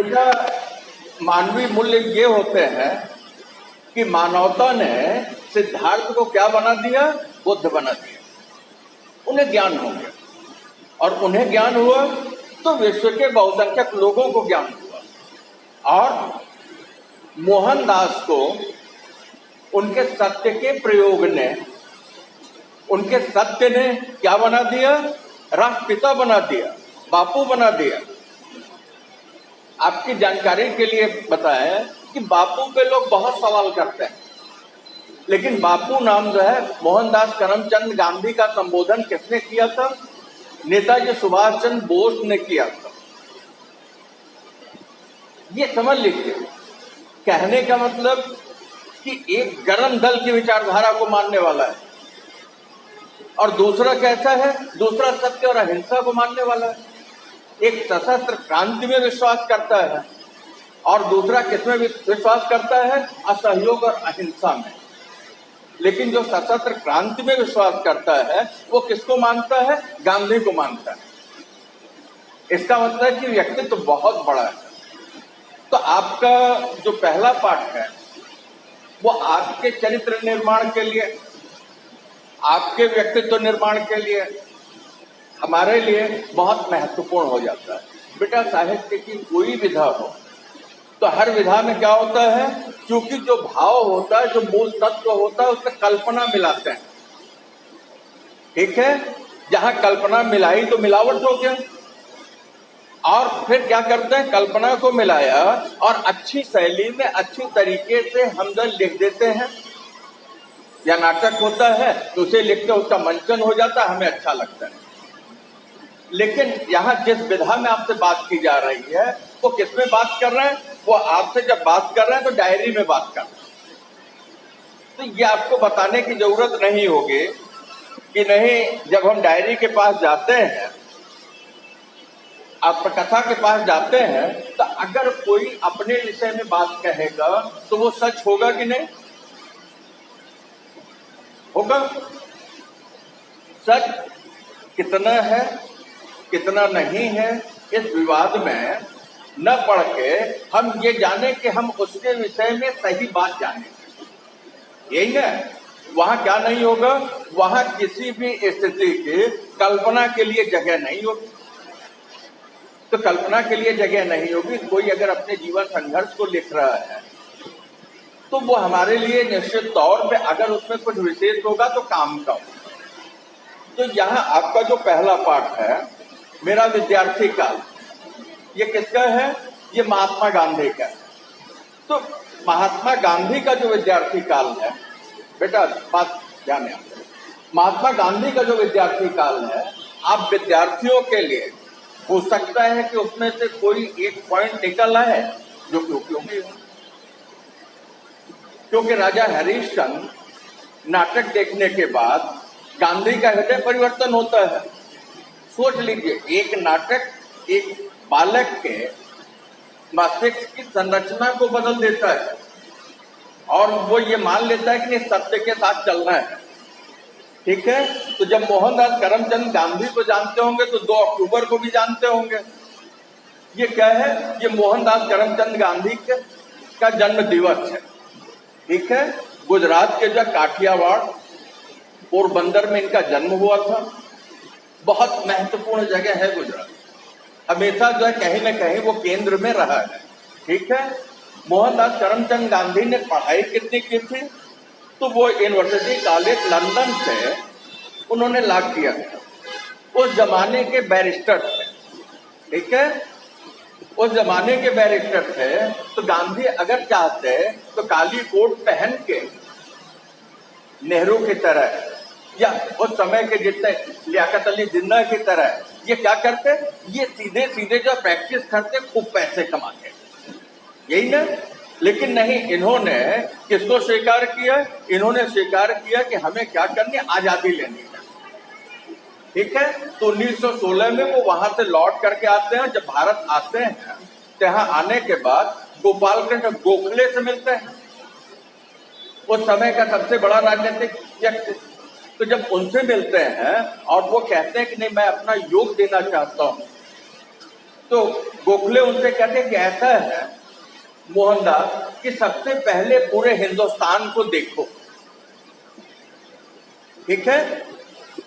बेटा, मानवीय मूल्य ये होते हैं कि मानवता ने सिद्धार्थ को क्या बना दिया? बुद्ध बना दिया। उन्हें ज्ञान हो गया, और उन्हें ज्ञान हुआ तो विश्व के बहुसंख्यक लोगों को ज्ञान हुआ। और मोहनदास को उनके सत्य के प्रयोग ने, उनके सत्य ने क्या बना दिया? राष्ट्रपिता बना दिया, बापू बना दिया। आपकी जानकारी के लिए बताएं कि बापू पे लोग बहुत सवाल करते हैं, लेकिन बापू नाम जो है, मोहनदास करमचंद गांधी का संबोधन किसने किया था? नेताजी सुभाष चंद्र बोस ने किया था। ये समझ लीजिए, कहने का मतलब कि एक गर्म दल की विचारधारा को मानने वाला है, और दूसरा कैसा है? दूसरा सत्य और अहिंसा को मानने वाला है। एक सशस्त्र क्रांति में विश्वास करता है, और दूसरा किसमें विश्वास करता है? असहयोग और अहिंसा में। लेकिन जो सशस्त्र क्रांति में विश्वास करता है वो किसको मानता है? गांधी को मानता है। इसका मतलब है कि व्यक्तित्व तो बहुत बड़ा है। तो आपका जो पहला पाठ है वो आपके चरित्र निर्माण के लिए, आपके व्यक्तित्व निर्माण के लिए, हमारे लिए बहुत महत्वपूर्ण हो जाता है। बेटा, साहित्य की कोई विधा हो तो हर विधा में क्या होता है? क्योंकि जो भाव होता है, जो मूल तत्व होता है, उससे कल्पना मिलाते हैं। ठीक है? जहां कल्पना मिलाई तो मिलावट हो गया, और फिर क्या करते हैं? कल्पना को मिलाया और अच्छी शैली में, अच्छी तरीके से हम जब लिख देते हैं, या नाटक होता है तो उसे लिखते उसका मंचन हो जाता है, हमें अच्छा लगता है। लेकिन यहाँ जिस विधा में आपसे बात की जा रही है वो किसमें बात कर रहे हैं? वो आपसे जब बात कर रहे हैं तो डायरी में बात कर रहे हैं। तो ये आपको बताने की जरूरत नहीं होगी कि नहीं, जब हम डायरी के पास जाते हैं, आत्मकथा के पास जाते हैं, तो अगर कोई अपने विषय में बात कहेगा तो वो सच होगा कि नहीं होगा? सच कितना है, कितना नहीं है, इस विवाद में न पढ़ के हम ये जाने कि हम उसके विषय में सही बात जाने, यही ना। वहां क्या नहीं होगा? वहां किसी भी स्थिति की कल्पना के लिए जगह नहीं होगी। तो कल्पना के लिए जगह नहीं होगी। कोई अगर अपने जीवन संघर्ष को लिख रहा है तो वो हमारे लिए निश्चित तौर पे, अगर उसमें कुछ विशेष होगा तो काम का होगा। तो यहाँ आपका जो पहला पाठ है, मेरा विद्यार्थी काल, ये किसका है? ये महात्मा गांधी का है। तो महात्मा गांधी का जो विद्यार्थी काल है, बेटा बात ध्यान है, महात्मा गांधी का जो विद्यार्थी काल है, आप विद्यार्थियों के लिए हो सकता है कि उसमें से कोई एक पॉइंट निकल आए जो कि उपयोगी हो। क्योंकि राजा हरिश्चंद्र नाटक देखने के बाद गांधी का हृदय परिवर्तन होता है। सोच लीजिए, एक नाटक एक बालक के मस्तिष्क की संरचना को बदल देता है, और वो ये मान लेता है कि नहीं, सत्य के साथ चलना है। ठीक है? तो जब मोहनदास करमचंद गांधी को जानते होंगे तो 2 अक्टूबर को भी जानते होंगे। ये क्या है? ये मोहनदास करमचंद गांधी का जन्म दिवस है। ठीक है? गुजरात के जो काठियावाड़, पोरबंदर में इनका जन्म हुआ था। बहुत महत्वपूर्ण जगह है गुजरात, हमेशा जो है कहीं ना कहीं वो केंद्र में रहा है। ठीक है? मोहनदास करमचंद गांधी ने पढ़ाई कितनी की थी? तो वो यूनिवर्सिटी कॉलेज लंदन से उन्होंने लॉ किया था। उस जमाने के बैरिस्टर थे। ठीक है? उस जमाने के बैरिस्टर थे। तो गांधी अगर चाहते तो काली कोट पहन के नेहरू की तरह, या उस समय के जितने लियाकत अली जिन्ना की तरह, ये क्या करते? ये सीधे सीधे जो प्रैक्टिस करते, खूब पैसे कमाते, यही ना। लेकिन नहीं, इन्होंने किसको स्वीकार किया? इन्होंने स्वीकार किया कि हमें क्या करनी है? आजादी लेनी है। ठीक है? तो 1916 में वो वहां से लौट करके आते हैं। जब भारत आते हैं तो यहाँ आने के बाद गोपाल कृष्ण गोखले से मिलते हैं, उस समय का सबसे बड़ा राजनीतिक व्यक्ति। तो जब उनसे मिलते हैं और वो कहते हैं कि नहीं, मैं अपना योग देना चाहता हूँ, तो गोखले उनसे कहते कि ऐसा है मोहनदास कि सबसे पहले पूरे हिंदुस्तान को देखो, ठीक है,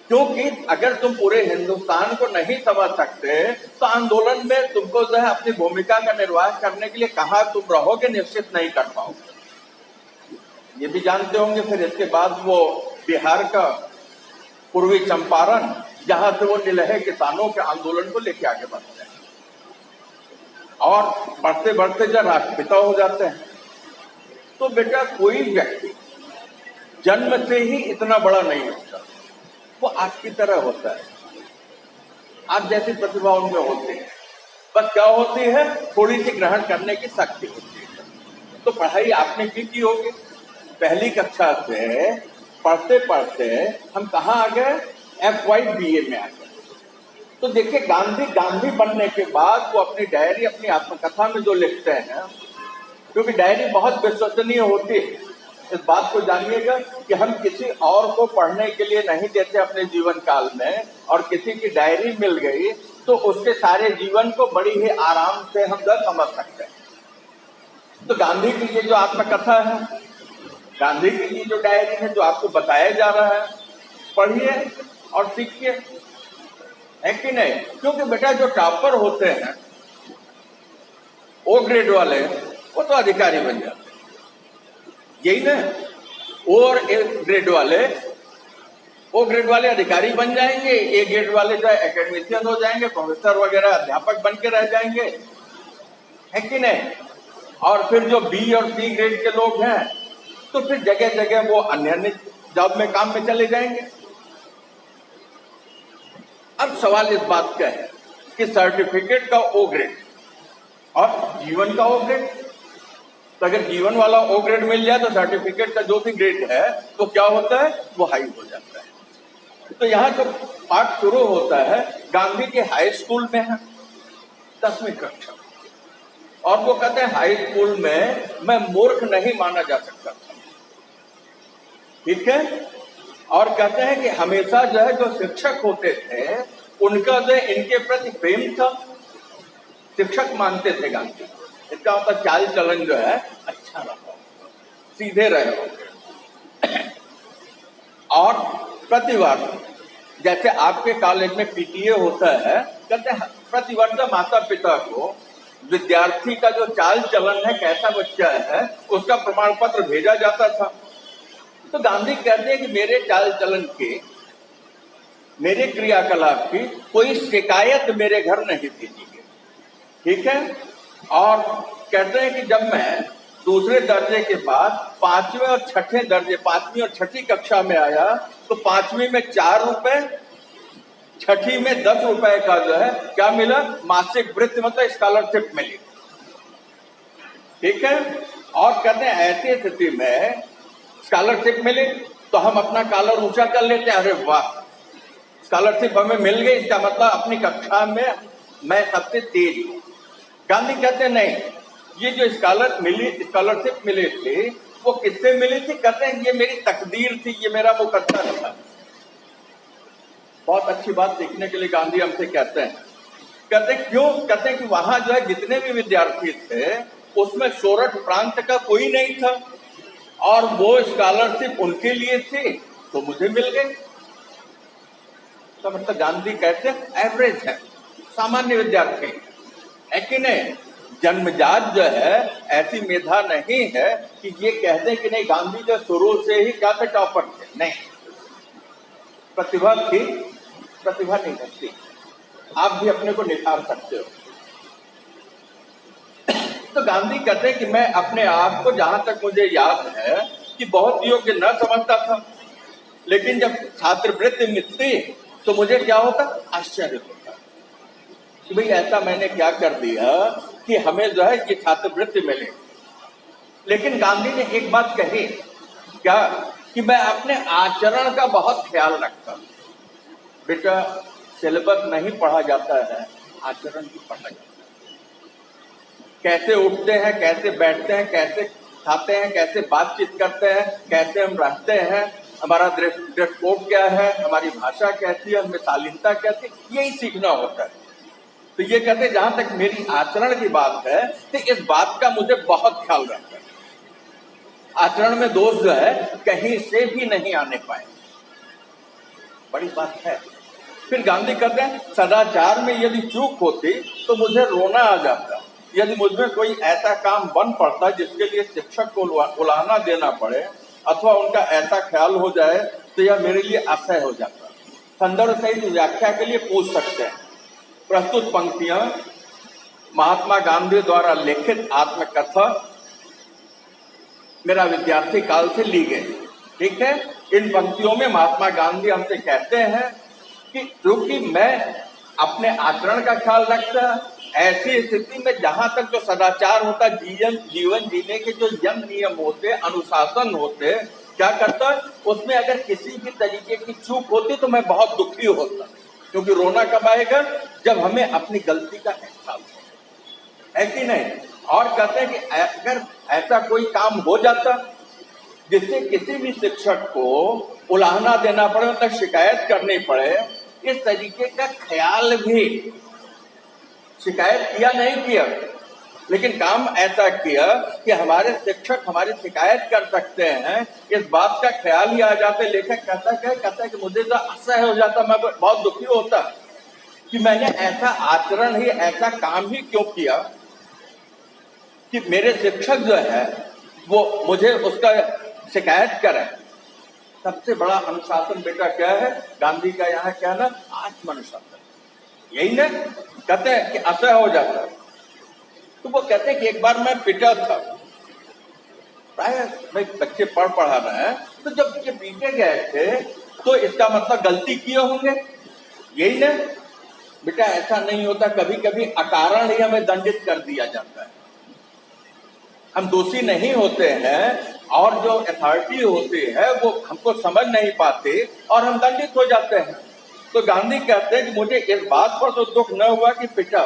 क्योंकि अगर तुम पूरे हिंदुस्तान को नहीं समझ सकते तो आंदोलन में तुमको जो है अपनी भूमिका का निर्वाह करने के लिए कहाँ तुम रहोगे निश्चित नहीं कर पाओगे। ये भी जानते होंगे फिर इसके बाद वो बिहार का पूर्वी चंपारण, जहां से वो निलहे किसानों के आंदोलन को लेके आगे बढ़ते हैं और बढ़ते बढ़ते जब राष्ट्रपिता हो जाते हैं। तो बेटा कोई व्यक्ति जन्म से ही इतना बड़ा नहीं होता, वो आपकी तरह होता है, आप जैसी प्रतिभा उनमें होती है, बस क्या होती है थोड़ी सी ग्रहण करने की शक्ति होती है। तो पढ़ाई आपने की होगी, पहली कक्षा से पढ़ते पढ़ते हम कहाँ आ गए, FY BA में आ गए। तो देखिए गांधी बनने के बाद वो अपनी डायरी, अपनी आत्मकथा में जो लिखते हैं, क्योंकि डायरी बहुत विश्वसनीय होती है, इस बात को जानिएगा कि हम किसी और को पढ़ने के लिए नहीं देते अपने जीवन काल में, और किसी की डायरी मिल गई तो उसके सारे जीवन को बड़ी ही आराम से हम समझ सकते हैं। तो गांधी की ये जो आत्मकथा है, गांधी की ये जो डायरी है, जो आपको बताया जा रहा है, पढ़िए और सीखिए, है कि नहीं। क्योंकि बेटा जो टॉपर होते हैं ओ ग्रेड वाले, वो तो अधिकारी बन जाते हैं, यही ना। और ओ ग्रेड वाले अधिकारी बन जाएंगे, ए ग्रेड वाले जो एकेडमिशियन हो जाएंगे, प्रोफेसर वगैरह अध्यापक बन के रह जाएंगे, है कि नहीं। और फिर जो B और C ग्रेड के लोग हैं तो फिर जगह जगह वो अन्य जॉब में काम में चले जाएंगे। अब सवाल इस बात का है कि सर्टिफिकेट का O ग्रेड और जीवन का O ग्रेड, तो अगर जीवन वाला O ग्रेड मिल जाए तो सर्टिफिकेट का जो भी ग्रेड है तो क्या होता है, वो हाई हो जाता है। तो यहाँ जो पाठ शुरू होता है गांधी के हाई स्कूल में है, 10वीं कक्षा, और वो कहते हैं हाई स्कूल में मैं मूर्ख नहीं माना जा सकता था, ठीक है। और कहते हैं कि हमेशा जो है जो शिक्षक होते थे उनका जो इनके प्रति प्रेम था, शिक्षक मानते थे गांधी, इसका मतलब चाल चलन जो है अच्छा रहा, सीधे रहे होंगे। और प्रतिवर्ष जैसे आपके कॉलेज में PTA होता है, कहते हैं प्रतिवर्ष माता पिता को विद्यार्थी का जो चाल चलन है, कैसा बच्चा है, उसका प्रमाण पत्र भेजा जाता था। तो गांधी कहते हैं कि मेरे चाल चलन की, मेरे क्रियाकलाप की कोई शिकायत मेरे घर नहीं भेजी गई, ठीक है। और कहते हैं कि जब मैं दूसरे दर्जे के बाद 5वें और 6ठे दर्जे, 5वीं और 6ठी कक्षा में आया तो 5वीं में 4 रुपए, 6ठी में 10 रुपए का जो है क्या मिला, मासिक वृत्ति, मतलब स्कॉलरशिप मिली, ठीक है। और कहते हैं ऐसी स्थिति में स्कॉलरशिप मिली तो हम अपना कॉलर ऊंचा कर लेते हैं, अरे वाह स्कॉलरशिप हमें मिल गई, इसका मतलब अपनी कक्षा में मैं सबसे तेज हूं। गांधी कहते नहीं, ये जो स्कॉलरशिप मिली थी वो किससे मिली थी, कहते हैं ये मेरी तकदीर थी, ये मेरा मुकद्दर था। बहुत अच्छी बात सीखने के लिए गांधी हमसे कहते हैं, कहते हैं क्यों, कहते हैं कि वहां जो है जितने भी विद्यार्थी थे उसमें सोरठ प्रांत का कोई नहीं था, और वो स्कॉलरशिप उनके लिए थी तो मुझे मिल गई। तो मतलब गांधी कहते हैं एवरेज है, सामान्य विद्यार्थी है कि नहीं, जन्मजात जो है ऐसी मेधा नहीं है कि ये कह दें कि नहीं गांधी जो शुरू से ही क्या थे, टॉपर थे, नहीं, प्रतिभा थी, प्रतिभा नहीं होती, आप भी अपने को निखार सकते हो। तो गांधी कहते हैं कि मैं अपने आप को जहां तक मुझे याद है कि बहुत योग्य न समझता था, लेकिन जब छात्रवृत्ति मिलती तो मुझे क्या होता, आश्चर्य होता कि भाई ऐसा मैंने क्या कर दिया कि हमें जो है कि छात्रवृत्ति मिले। लेकिन गांधी ने एक बात कही, क्या, कि मैं अपने आचरण का बहुत ख्याल रखता हूं। बेटा सिलेबस नहीं पढ़ा जाता है, आचरण भी पढ़ा जाता है, कैसे उठते हैं, कैसे बैठते हैं, कैसे खाते हैं, कैसे बातचीत करते हैं, कैसे हम रहते हैं, हमारा ड्रेस कोड क्या है, हमारी भाषा कैसी है, हमें शालीनता कैसी, यही सीखना होता है। तो ये कहते जहां तक मेरी आचरण की बात है तो इस बात का मुझे बहुत ख्याल रखना है, आचरण में दोष जो है कहीं से भी नहीं आने पाए, बड़ी बात है। फिर गांधी कहते हैं सदाचार में यदि चूक होती तो मुझे रोना आ जाता, यदि मुझमें कोई ऐसा काम बन पड़ता जिसके लिए शिक्षक को उलाहना देना पड़े अथवा उनका ऐसा ख्याल हो जाए तो यह मेरे लिए असह्य हो जाता। संदर्भ सहित व्याख्या के लिए पूछ सकते हैं। प्रस्तुत पंक्तियां महात्मा गांधी द्वारा लिखित आत्मकथा मेरा विद्यार्थी काल से ली गई। ठीक है, इन पंक्तियों में महात्मा गांधी हमसे कहते हैं कि क्योंकि मैं अपने आचरण का ख्याल रखता, ऐसी स्थिति में जहां तक जो सदाचार होता, जीवन जीने के जो यम नियम होते, अनुशासन होते, क्या करता, उसमें अगर किसी भी तरीके की चूक होती तो मैं बहुत दुखी होता, क्योंकि रोना कब आएगा, जब हमें अपनी गलती का एहसास हो, है कि नहीं। और कहते हैं कि अगर ऐसा कोई काम हो जाता जिससे किसी भी शिक्षक को उलाहना देना पड़े, मतलब शिकायत करनी पड़े, इस तरीके का ख्याल भी, शिकायत किया नहीं किया लेकिन काम ऐसा किया कि हमारे शिक्षक हमारी शिकायत कर सकते हैं, इस बात का ख्याल ही आ जाता है। लेखक कहता है कि मुझे तो असह्य हो जाता, मैं बहुत दुखी होता कि मैंने ऐसा आचरण ही, ऐसा काम ही क्यों किया कि मेरे शिक्षक जो है वो मुझे उसका शिकायत करे। सबसे बड़ा अनुशासन बेटा क्या है, गांधी का यहाँ क्या ना, आत्मानुशासन, यही ना। कहते हैं कि असह्य हो जाता है, तो वो कहते हैं कि एक बार मैं पिटा था, प्राय भाई बच्चे पढ़ा रहे हैं, तो जब ये पीटे गए थे तो इसका मतलब गलती किए होंगे, यही ना। बेटा ऐसा नहीं होता, कभी कभी अकारण ही हमें दंडित कर दिया जाता है, हम दोषी नहीं होते हैं और जो अथॉरिटी होती है वो हमको समझ नहीं पाते और हम दंडित हो जाते हैं। तो गांधी कहते हैं कि मुझे इस बात पर तो दुख न हुआ कि पिटा,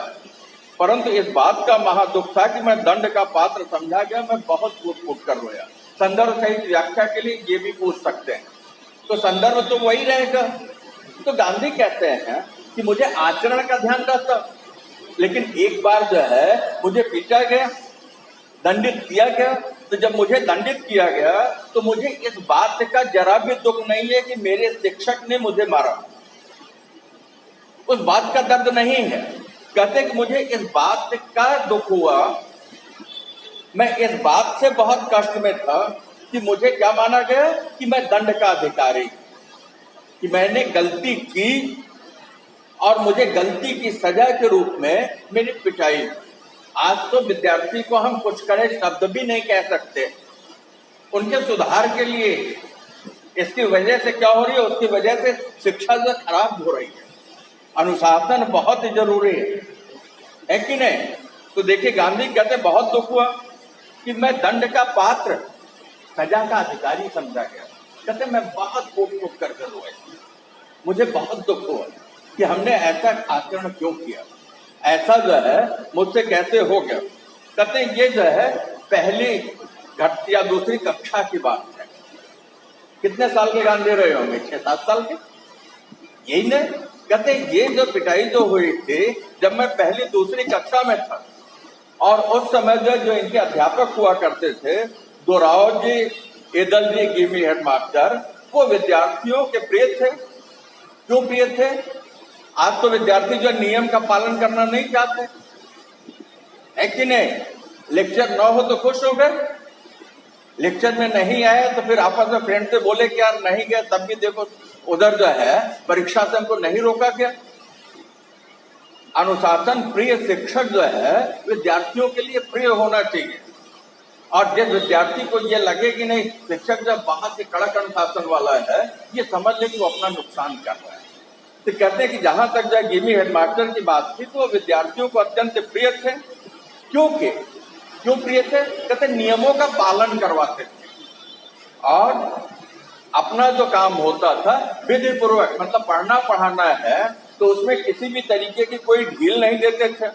परंतु इस बात का महादुख था कि मैं दंड का पात्र समझा गया, मैं बहुत फूट कर रोया। संदर्भ सहित व्याख्या के लिए ये भी पूछ सकते हैं, तो संदर्भ तो वही रहेगा। तो गांधी कहते हैं कि मुझे आचरण का ध्यान रहता, लेकिन एक बार जो है मुझे पीटा गया, दंडित किया गया, तो जब मुझे दंडित किया गया तो मुझे इस बात का जरा भी दुख नहीं है कि मेरे शिक्षक ने मुझे मारा, उस बात का दर्द नहीं है। कहते कि मुझे इस बात का दुख हुआ, मैं इस बात से बहुत कष्ट में था कि मुझे क्या माना गया कि मैं दंड का अधिकारी, कि मैंने गलती की और मुझे गलती की सजा के रूप में मेरी पिटाई। आज तो विद्यार्थी को हम कुछ कड़े शब्द भी नहीं कह सकते, उनके सुधार के लिए। इसकी वजह से क्या हो रही है, उसकी वजह से शिक्षा जो खराब हो रही है। अनुशासन बहुत जरूरी है कि नहीं। तो देखिए गांधी कहते बहुत दुख हुआ कि मैं दंड का पात्र, सजा का अधिकारी समझा गया। कहते मैं बहुत फूट कर रोया, मुझे बहुत दुख हुआ कि हमने ऐसा आचरण क्यों किया, ऐसा जो है मुझसे कैसे हो गया। कहते ये जो है पहली या दूसरी कक्षा की बात है। कितने साल के गांधी रहे होंगे, 6-7 साल के, यही नहीं। कहते ये जो पिटाई जो हुई थी जब मैं पहली दूसरी कक्षा में था, और उस समय जो इनके अध्यापक हुआ करते थे, दोराव जी, एदल जी, गिमी हेडमास्टर, वो विद्यार्थियों के प्रिय थे। क्यों प्रिय थे? आज तो विद्यार्थी जो नियम का पालन करना नहीं चाहते, है कि नहीं। लेक्चर न हो तो खुश हो गए, लेक्चर में नहीं आए तो फिर आपस में फ्रेंड से बोले कि यार नहीं गए, तब भी देखो उधर जो है परीक्षा से हमको नहीं रोका गया। अनुशासन प्रिय शिक्षक जो है विद्यार्थियों के लिए प्रिय होना चाहिए, और जिस विद्यार्थी को ये लगे कि नहीं शिक्षक जब बहुत ही कड़क अनुशासन वाला है, ये समझ ले कि वो अपना नुकसान कर रहा है। तो कहते हैं कि जहां तक जो गिमी हेडमास्टर की बात थी तो वो विद्यार्थियों को अत्यंत प्रिय थे। क्यों प्रिय थे? कहते नियमों का पालन करवाते थे और अपना जो काम होता था विधि पूर्वक, मतलब पढ़ना पढ़ाना है तो उसमें किसी भी तरीके की कोई ढील नहीं देते थे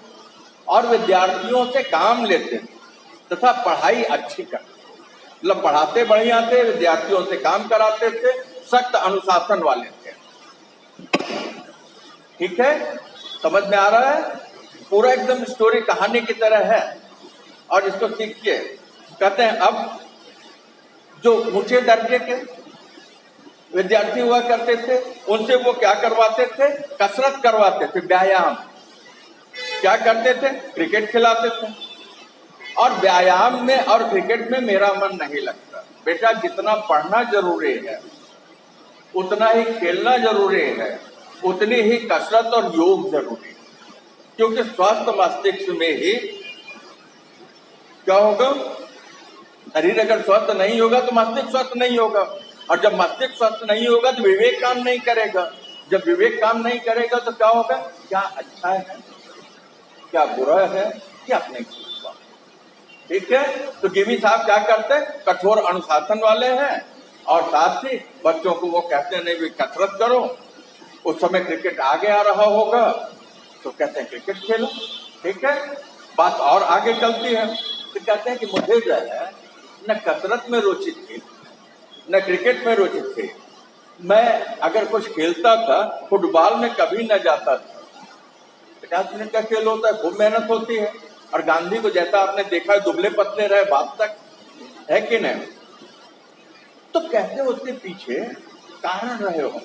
और विद्यार्थियों से काम लेते थे तथा पढ़ाई अच्छी करते, मतलब पढ़ाते बढ़िया थे, विद्यार्थियों से काम कराते थे, सख्त अनुशासन वाले थे। ठीक है, समझ में आ रहा है। पूरा एकदम स्टोरी कहानी की तरह है और इसको सीखिए। कहते हैं अब जो ऊंचे दर्जे के विद्यार्थी हुआ करते थे उनसे वो क्या करवाते थे, कसरत करवाते थे, व्यायाम क्या करते थे, क्रिकेट खिलाते थे। और व्यायाम में और क्रिकेट में मेरा मन नहीं लगता। बेटा जितना पढ़ना जरूरी है उतना ही खेलना जरूरी है, उतनी ही कसरत और योग जरूरी है, क्योंकि स्वस्थ मस्तिष्क में ही क्या होगा, शरीर अगर स्वस्थ नहीं होगा तो मस्तिष्क स्वस्थ नहीं होगा, और जब मस्तिष्क स्वस्थ नहीं होगा तो विवेक काम नहीं करेगा, जब विवेक काम नहीं करेगा तो क्या होगा, क्या अच्छा है क्या बुरा है क्या नहीं। ठीक है, तो गिवी साहब क्या करते हैं, कठोर अनुशासन वाले हैं और साथ ही बच्चों को वो कहते हैं नहीं भी कसरत करो। उस समय क्रिकेट आगे आ रहा होगा तो कहते हैं क्रिकेट खेलो। ठीक है, बात और आगे चलती है तो कहते हैं कि मुझे जो है न कसरत में रुचि थी न क्रिकेट में रुचि थी, मैं अगर कुछ खेलता था फुटबॉल में कभी न जाता था। 50 मिनट का खेल होता है, खूब मेहनत होती है, और गांधी को जैसा आपने देखा दुबले पतले रहे बात तक, है कि नहीं। तो कहते उसके पीछे कारण रहे हो,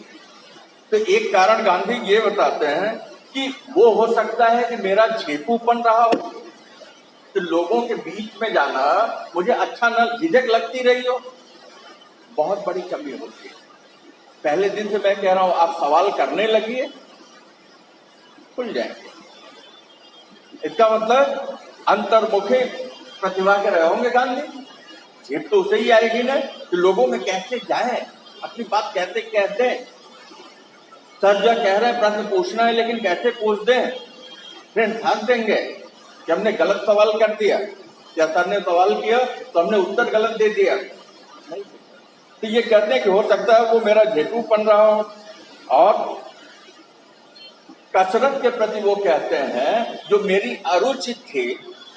तो एक कारण गांधी ये बताते हैं कि वो हो सकता है कि मेरा झेपूपन रहा हो, तो लोगों के बीच में जाना मुझे अच्छा न, झिझक लगती रही हो, बहुत बड़ी कमी होती है। पहले दिन से मैं कह रहा हूं आप सवाल करने लगिए खुल जाएंगे। इसका मतलब अंतर्मुखी प्रतिभा के रहे होंगे गांधी, झेप तो उसे ही आएगी ना, तो लोगों में कैसे जाए, अपनी बात कैसे कहते हैं। सर जो कह रहे हैं प्रश्न पूछना है लेकिन कैसे पूछ दें, फ्रेंड साथ देंगे कि हमने गलत सवाल कर दिया, या सर ने सवाल किया तो हमने उत्तर गलत दे दिया, नहीं। तो ये कहते हैं कि हो सकता है वो मेरा झेपूपन रहा हो। और कसरत के प्रति वो कहते हैं जो मेरी अरुचि थी,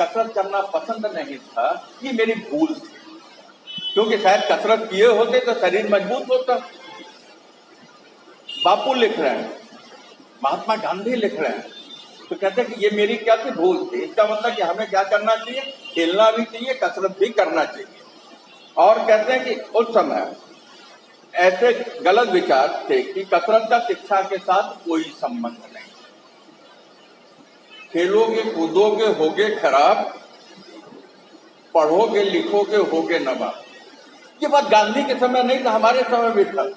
कसरत करना पसंद नहीं था, ये मेरी भूल थी, क्योंकि शायद कसरत किए होते तो शरीर मजबूत होता। बापू लिख रहे हैं, महात्मा गांधी लिख रहे हैं, तो कहते हैं कि ये मेरी क्या थी, भूल थी। इसका मतलब कि हमें क्या करना चाहिए, खेलना भी चाहिए कसरत भी करना चाहिए। और कहते हैं कि उस समय ऐसे गलत विचार थे कि कसरत का शिक्षा के साथ कोई संबंध नहीं, खेलोगे कूदोगे होगे खराब, पढ़ोगे लिखोगे होगे नवाब। ये बात गांधी के समय नहीं था, हमारे समय भी था।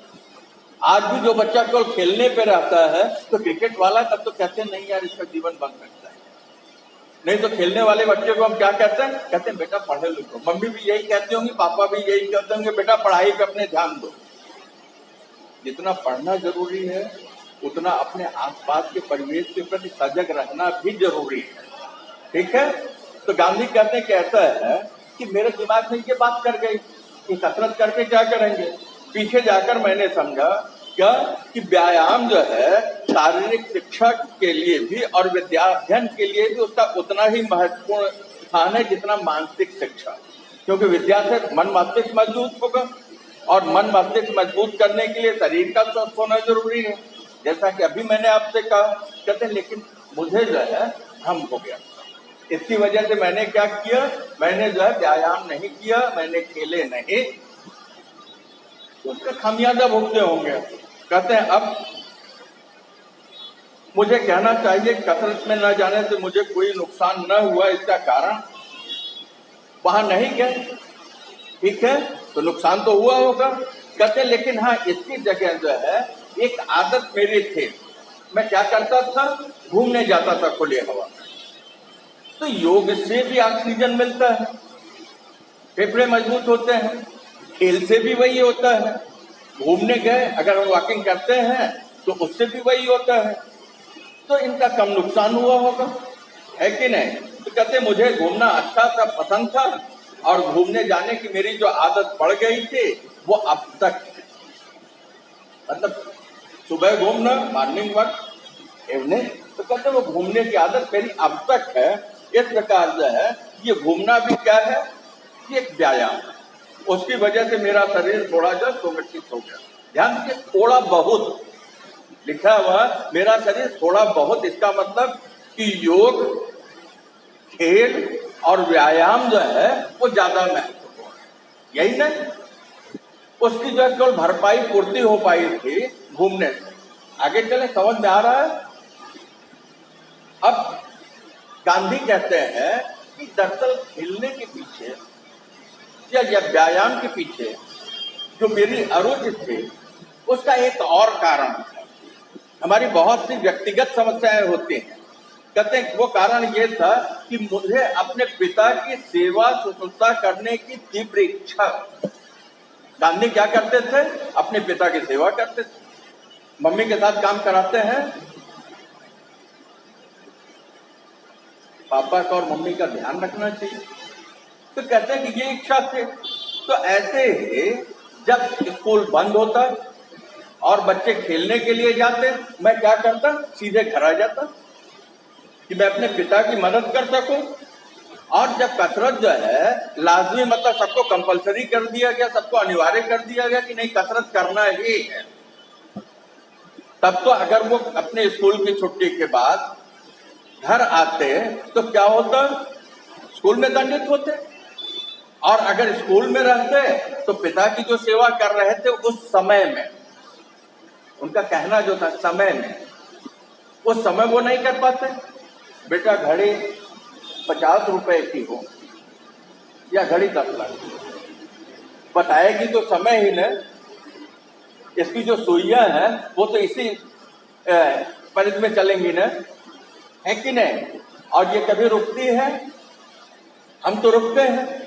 आज भी जो बच्चा केवल खेलने पे रहता है तो क्रिकेट वाला, तब तो कहते नहीं यार इसका जीवन बन सकता है। नहीं तो खेलने वाले बच्चे को हम क्या कहते हैं, कहते हैं बेटा पढ़े लिखो। मम्मी भी यही कहती होंगी, पापा भी यही कहते होंगे, बेटा पढ़ाई पे अपने ध्यान दो। जितना पढ़ना जरूरी है उतना अपने आसपास के परिवेश के प्रति सजग रहना भी जरूरी है। ठीक है, तो गांधी कहते हैं कि ऐसा है कि मेरे दिमाग में ये बात कर गई कि कसरत करके क्या करेंगे। पीछे जाकर मैंने समझा क्या कि व्यायाम जो है शारीरिक शिक्षा के लिए भी और विद्याध्ययन के लिए भी उसका उतना ही महत्वपूर्ण स्थान है जितना मानसिक शिक्षा, क्योंकि विद्या से मन मस्तिष्क मजबूत होगा, और मन मस्तिष्क मजबूत करने के लिए शरीर का स्वस्थ होना जरूरी है। जैसा कि अभी मैंने आपसे कहा, कहते लेकिन मुझे जो है भ्रम हो गया, इसकी वजह से मैंने क्या किया, मैंने जो है व्यायाम नहीं किया, मैंने खेले नहीं, उसका खामियाजा भुगते होंगे। कहते हैं अब मुझे कहना चाहिए कसरत में न जाने से मुझे कोई नुकसान न हुआ, इसका कारण वहां नहीं गए, ठीक है, तो नुकसान तो हुआ होगा। कहते लेकिन हाँ इसकी जगह जो है एक आदत मेरी थी, मैं क्या करता था, घूमने जाता था खुली हवा में, तो योग से भी ऑक्सीजन मिलता है, फेफड़े मजबूत होते हैं, खेल से भी वही होता है, घूमने गए अगर हम वॉकिंग करते हैं तो उससे भी वही होता है, तो इनका कम नुकसान हुआ होगा, है कि नहीं। तो कहते मुझे घूमना अच्छा था, पसंद था, और घूमने जाने की मेरी जो आदत पड़ गई थी वो अब तक, मतलब सुबह घूमना, मॉर्निंग वॉक, इवनिंग, तो कहते वो घूमने की आदत मेरी अब तक है। इस प्रकार जो है ये घूमना भी क्या है, ये एक व्यायाम है, उसकी वजह से मेरा शरीर थोड़ा जो सुगठित हो गया। ध्यान दीजिए, थोड़ा बहुत लिखा हुआ मेरा शरीर थोड़ा बहुत, इसका मतलब कि योग, खेल और व्यायाम जो है वो ज्यादा महत्वपूर्ण है, यही ना? उसकी जो है केवल भरपाई पूर्ति हो पाई थी घूमने से। आगे चले, समझ में आ रहा है? अब गांधी कहते हैं कि दरअसल खेलने के पीछे या व्यायाम के पीछे जो मेरी अरुचि थी उसका एक और कारण था। हमारी बहुत सी व्यक्तिगत समस्याएं होती हैं। कहते हैं वो कारण ये था कि मुझे अपने पिता की सेवा शुश्रूषा करने की तीव्र इच्छा। गांधी क्या करते थे? अपने पिता की सेवा करते थे, मम्मी के साथ काम कराते हैं। पापा का और मम्मी का ध्यान रखना चाहिए। तो कहते हैं कि ये इच्छा थी। तो ऐसे ही जब स्कूल बंद होता और बच्चे खेलने के लिए जाते, मैं क्या करता? सीधे घर आ जाता कि मैं अपने पिता की मदद कर सकूं। और जब कसरत जो है लाजमी, मतलब सबको कंपलसरी कर दिया गया, सबको अनिवार्य कर दिया गया कि नहीं कसरत करना ही है, तब तो अगर वो अपने स्कूल की छुट्टी के बाद घर आते तो क्या होता? स्कूल में दंडित होते। और अगर स्कूल में रहते तो पिता की जो सेवा कर रहे थे उस समय में, उनका कहना जो था समय में, उस समय वो नहीं कर पाते। बेटा घड़ी 50 रुपए की हो या घड़ी 10 लाख बताएगी तो समय ही न। इसकी जो सुइयां हैं वो तो इसी परिधि में चलेंगी न, है कि नहीं? और ये कभी रुकती है? हम तो रुकते हैं।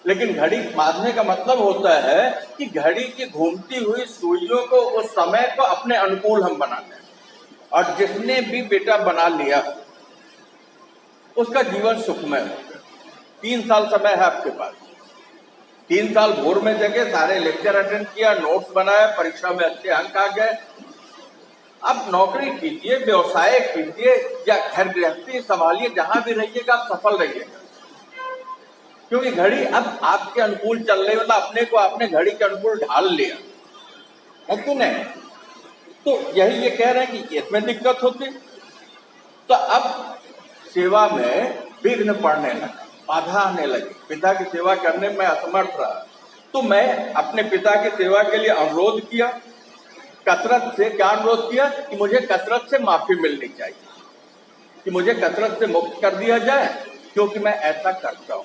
लेकिन घड़ी बांधने का मतलब होता है कि घड़ी की घूमती हुई सुइयों को, उस समय को अपने अनुकूल हम बनाते हैं। और जिसने भी बेटा बना लिया उसका जीवन सुखमय हो गया। 3 साल समय है आपके पास। 3 साल भोर में जगे, सारे लेक्चर अटेंड किया, नोट्स बनाया, परीक्षा में अच्छे अंक आ गए। अब नौकरी कीजिए, व्यवसाय कीजिए या घर गृहस्थी संभालिए, जहां भी रहिएगा आप सफल रहिएगा, क्योंकि घड़ी अब आपके अनुकूल चल रही, मतलब अपने को आपने घड़ी के अनुकूल ढाल लिया है कि नहीं? तो यही ये कह रहे हैं कि इसमें दिक्कत होती। तो अब सेवा में विघ्न पड़ने लगा, बाधा आने लगी, पिता की सेवा करने में असमर्थ रहा। तो मैं अपने पिता की सेवा के लिए अनुरोध किया। कसरत से क्या अनुरोध किया? कि मुझे कसरत से माफी मिलनी चाहिए, कि मुझे कसरत से मुक्त कर दिया जाए, क्योंकि मैं ऐसा करता हूं।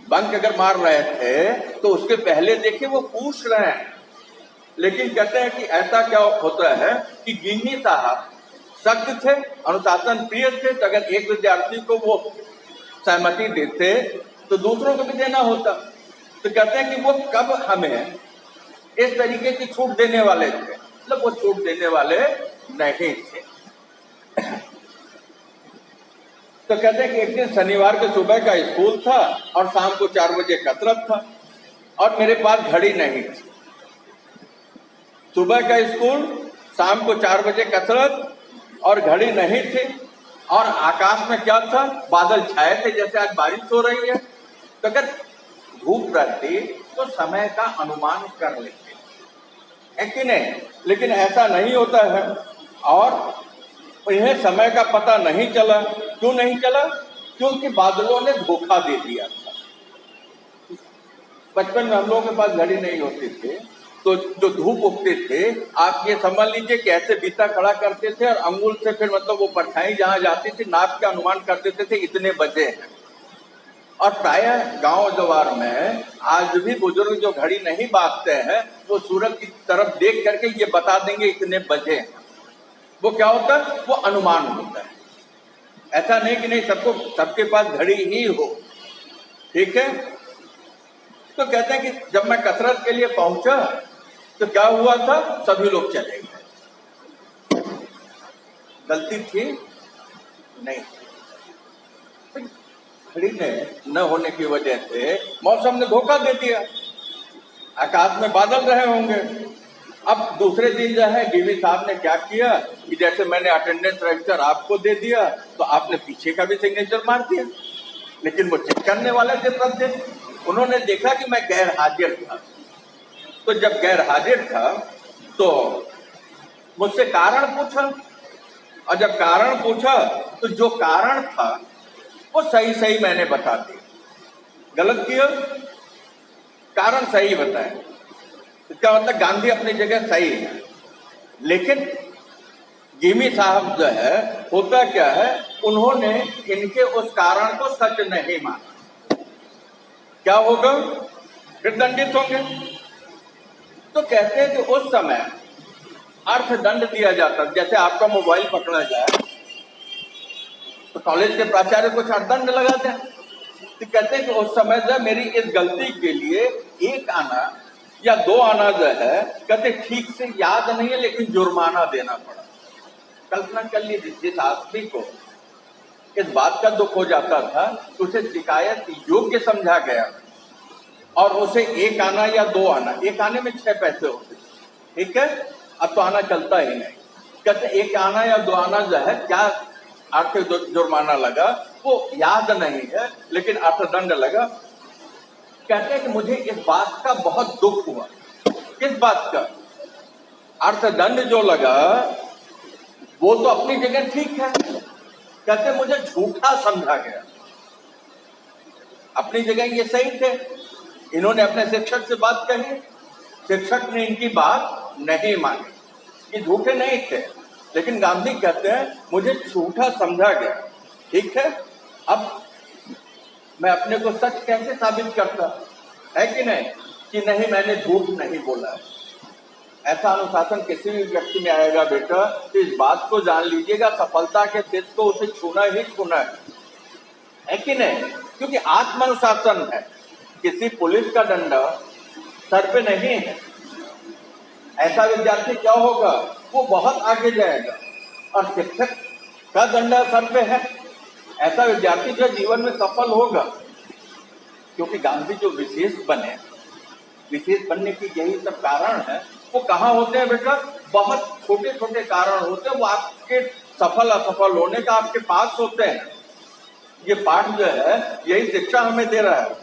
बंक अगर मार रहे थे तो उसके पहले देखिए वो पूछ रहे हैं। लेकिन कहते हैं कि ऐसा क्या होता है कि गिन्नी साहब सख्त थे, अनुशासन प्रिय थे, तो अगर एक विद्यार्थी को वो सहमति देते तो दूसरों को भी देना होता। तो कहते हैं कि वो कब हमें इस तरीके की छूट देने वाले थे, मतलब वो छूट देने वाले नहीं थे। तो कहते हैं कि एक दिन शनिवार के सुबह का स्कूल था और शाम को 4 बजे कसरत था और मेरे पास घड़ी नहीं थी। सुबह का स्कूल, शाम को 4 बजे कसरत और घड़ी नहीं थी। और आकाश में क्या था? बादल छाए थे, जैसे आज बारिश हो रही है। तो अगर धूप रहती तो समय का अनुमान कर लेते, है कि नहीं? लेकिन ऐसा नहीं होता है और इन्हें समय का पता नहीं चला। क्यों नहीं चला? क्योंकि बादलों ने धोखा दे दिया था। बचपन में हम लोगों के पास घड़ी नहीं होती थी, तो जो धूप उगते थे आप ये समझ लीजिए कि ऐसे बीता खड़ा करते थे और अंगुल से फिर मतलब वो परछाई जहां जाती थी नाप के अनुमान कर देते थे इतने बजे हैं। और प्रायः गांव जवार में आज भी बुजुर्ग जो घड़ी नहीं बांधते हैं वो सूरज की तरफ देख करके ये बता देंगे इतने बजे हैं। वो क्या होता है? वो अनुमान होता है। ऐसा नहीं कि नहीं सबके पास घड़ी ही हो, ठीक है? तो कहते हैं कि जब मैं कसरत के लिए पहुंचा तो क्या हुआ था? सभी लोग चले गए। गलती थी? नहीं, घड़ी ने न होने की वजह से मौसम ने धोखा दे दिया। आकाश में बादल रहे होंगे। अब दूसरे दिन जो है डीवी साहब ने क्या किया कि जैसे मैंने अटेंडेंस रजिस्टर आपको दे दिया तो आपने पीछे का भी सिग्नेचर मार दिया, लेकिन वो चेक करने वाले थे प्रतिदिन, उन्होंने देखा कि मैं गैर हाजिर था। तो जब गैर हाजिर था तो मुझसे कारण पूछा और जब कारण पूछा तो जो कारण था वो सही सही मैंने बता दिया, गलत किया, कारण सही बताया। इसका मतलब गांधी अपनी जगह सही है। लेकिन जिमी साहब जो है, होता क्या है, उन्होंने इनके उस कारण को सच नहीं माना। क्या होगा? फिर दंडित होंगे। तो कहते हैं कि उस समय अर्थदंड दिया जाता, जैसे आपका मोबाइल पकड़ा जाए तो कॉलेज के प्राचार्य कुछ अर्थदंड लगाते हैं। तो कहते हैं कि उस समय जो मेरी इस गलती के लिए 1 आना या 2 आना जो है, कहते ठीक से याद नहीं है, लेकिन जुर्माना देना पड़ा। कल्पना कर लीजिए, जिस आदमी को इस बात का दुख हो जाता था तो उसे शिकायत योग्य समझा गया और उसे 1 आना या 2 आना, 1 आने में 6 पैसे होते, ठीक है, अब तो आना चलता ही नहीं। कहते 1 आना या 2 आना जो है, क्या आर्थिक जुर्माना लगा वो याद नहीं है, लेकिन अर्थदंड लगा। कहते हैं कि मुझे इस बात का बहुत दुख हुआ। किस बात का? अर्थदंड जो लगा वो तो अपनी जगह ठीक है, कहते मुझे झूठा समझा गया। अपनी जगह ये सही थे, इन्होंने अपने शिक्षक से बात कही, शिक्षक ने इनकी बात नहीं मानी, ये झूठे नहीं थे, लेकिन गांधी कहते हैं मुझे झूठा समझा गया। ठीक है, अब मैं अपने को सच कैसे साबित करता है कि नहीं, कि नहीं मैंने झूठ नहीं बोला है। ऐसा अनुशासन किसी भी व्यक्ति में आएगा बेटा, तो इस बात को जान लीजिएगा, सफलता के सिर को उसे छूना ही छूना है कि नहीं? क्योंकि आत्म अनुशासन है, किसी पुलिस का डंडा सर पे नहीं है। ऐसा विद्यार्थी क्या होगा, वो बहुत आगे जाएगा, और शिक्षक का डंडा सर पे है, ऐसा विद्यार्थी जो जीवन में सफल होगा। क्योंकि गांधी जो विशेष बने, विशेष बनने की यही सब कारण है। वो कहाँ होते हैं बेटा? बहुत छोटे छोटे कारण होते हैं, वो आपके सफल असफल होने का आपके पास होते हैं। ये पाठ जो है यही शिक्षा हमें दे रहा है।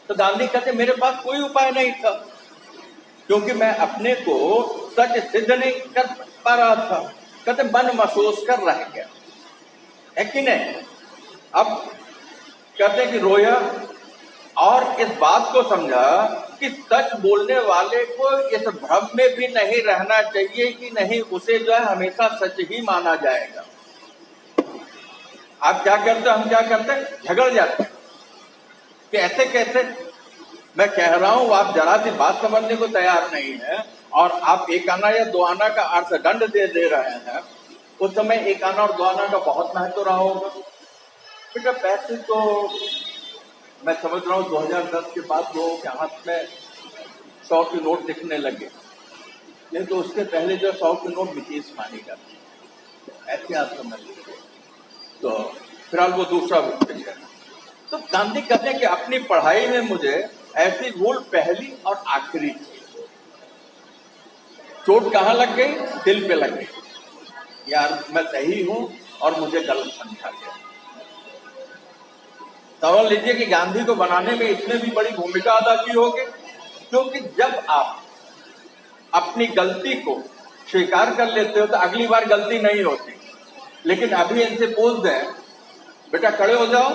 तो गांधी कहते मेरे पास कोई उपाय नहीं था, क्योंकि मैं अपने को सच सिद्ध नहीं कर पा रहा था। कहते मन महसूस कर रह गया, है कि नहीं? अब कहते कि रोया और इस बात को समझा कि सच बोलने वाले को इस भ्रम में भी नहीं रहना चाहिए कि नहीं उसे जो है हमेशा सच ही माना जाएगा। आप क्या करते, हम क्या करते, झगड़ जाते कि ऐसे कैसे। मैं कह रहा हूं आप जरा सी बात समझने को तैयार नहीं है, और आप 1 आना या 2 आना का अर्थदंड दे रहे हैं। उस समय 1 आना और 2 आना का बहुत महत्व रहा होगा बेटा। पैसे तो मैं समझ रहा हूँ 2010 के बाद लोगों के हाथ में 100 के नोट दिखने लगे, नहीं तो उसके पहले जो 100 के नोट विशेष माने जाते, ऐसे आप समझ लीजिए। तो फिलहाल वो दूसरा विषय है। तो गांधी कहते हैं कि अपनी पढ़ाई में मुझे ऐसी भूल पहली और आखिरी थी। चोट कहाँ लग गई? दिल पे लग गई, यार मैं सही हूं और मुझे गलत समझा गया। समझ लीजिए कि गांधी को बनाने में इसने भी बड़ी भूमिका अदा की होगी, क्योंकि जब आप अपनी गलती को स्वीकार कर लेते हो तो अगली बार गलती नहीं होती। लेकिन अभी इनसे पूछ दें बेटा खड़े हो जाओ,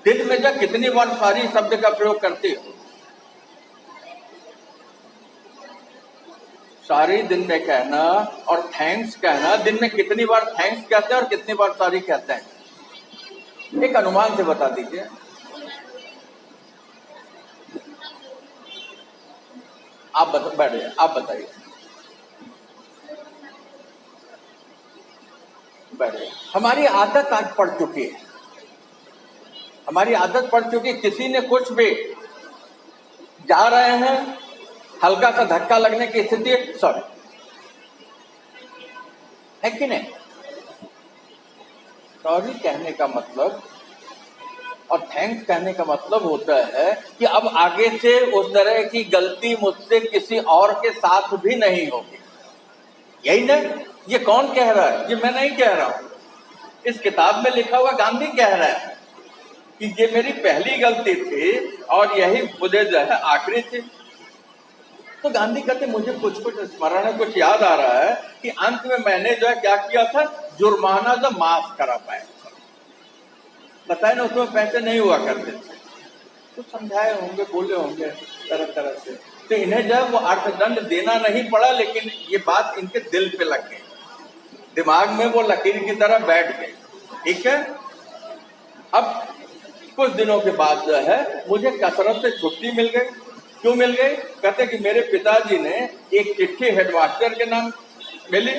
दिन में जब कितनी बार सारी शब्द का प्रयोग करते हो? सारी दिन में कहना और थैंक्स कहना, दिन में कितनी बार थैंक्स कहते हैं और कितनी बार सारी कहते हैं? एक अनुमान से बता दीजिए। आप बैठिए, आप बताइए, बैठिए। हमारी आदत आज पड़ चुकी है, हमारी आदत पड़ चुकी है। किसी ने कुछ भी जा रहे हैं, हल्का सा धक्का लगने की स्थिति है, सॉरी, है कि नहीं? सॉरी कहने का मतलब और थैंक्स कहने का मतलब होता है कि अब आगे से उस तरह की गलती मुझसे किसी और के साथ भी नहीं होगी। यही ना? ये कौन कह रहा है? ये मैं नहीं कह रहा हूं, इस किताब में लिखा हुआ गांधी कह रहा है कि ये मेरी पहली गलती थी और यही मुझे जो है आखिरी थी। तो गांधी कहते मुझे कुछ कुछ स्मरण है, कुछ याद आ रहा है कि अंत में मैंने जो है क्या किया था, जुर्माना जो माफ करा पाया। बताए ना, उसमें पैसे नहीं हुआ करते थे, तो समझाए होंगे, बोले होंगे तरह तरह से, तो इन्हें जो है वो अर्थदंड देना नहीं पड़ा, लेकिन ये बात इनके दिल पे लग गई, दिमाग में वो लकीर की तरह बैठ गई। ठीक है। अब कुछ दिनों के बाद जो है मुझे कसरत से छुट्टी मिल गई। क्यों मिल गई? कहते कि मेरे पिताजी ने एक चिट्ठी हेडमास्टर के नाम मिली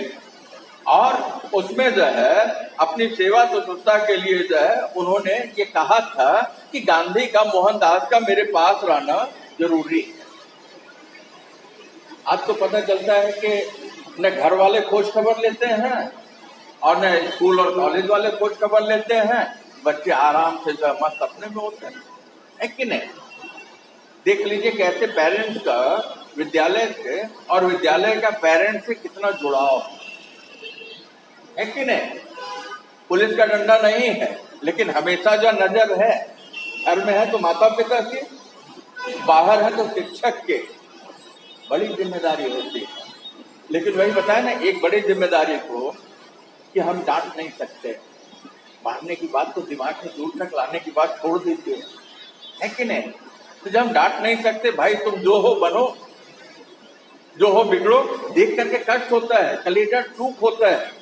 और उसमें जो है अपनी सेवा शुश्रूषा के लिए जो है उन्होंने ये कहा था कि गांधी का, मोहनदास का मेरे पास रहना जरूरी है। आज तो पता चलता है कि न घर वाले खोज खबर लेते हैं और न स्कूल और कॉलेज वाले खोज खबर लेते हैं, बच्चे आराम से जो मस्त अपने में होते हैं, है कि नहीं? देख लीजिए कैसे पेरेंट्स का विद्यालय से और विद्यालय का पेरेंट्स से कितना जुड़ाव है कि नहीं? पुलिस का डंडा नहीं है, लेकिन हमेशा जो नजर है, घर में है तो माता पिता की, बाहर है तो शिक्षक के, बड़ी जिम्मेदारी होती है। लेकिन वही बताया ना, एक बड़ी जिम्मेदारी को कि हम डांट नहीं सकते, मारने की बात तो दिमाग से दूर तक लाने की बात छोड़ दीजिए, है कि नहीं? तो जब हम डांट नहीं सकते, भाई तुम जो हो बनो, जो हो बिगड़ो, देख करके कष्ट होता है, कलेजा टूट होता है।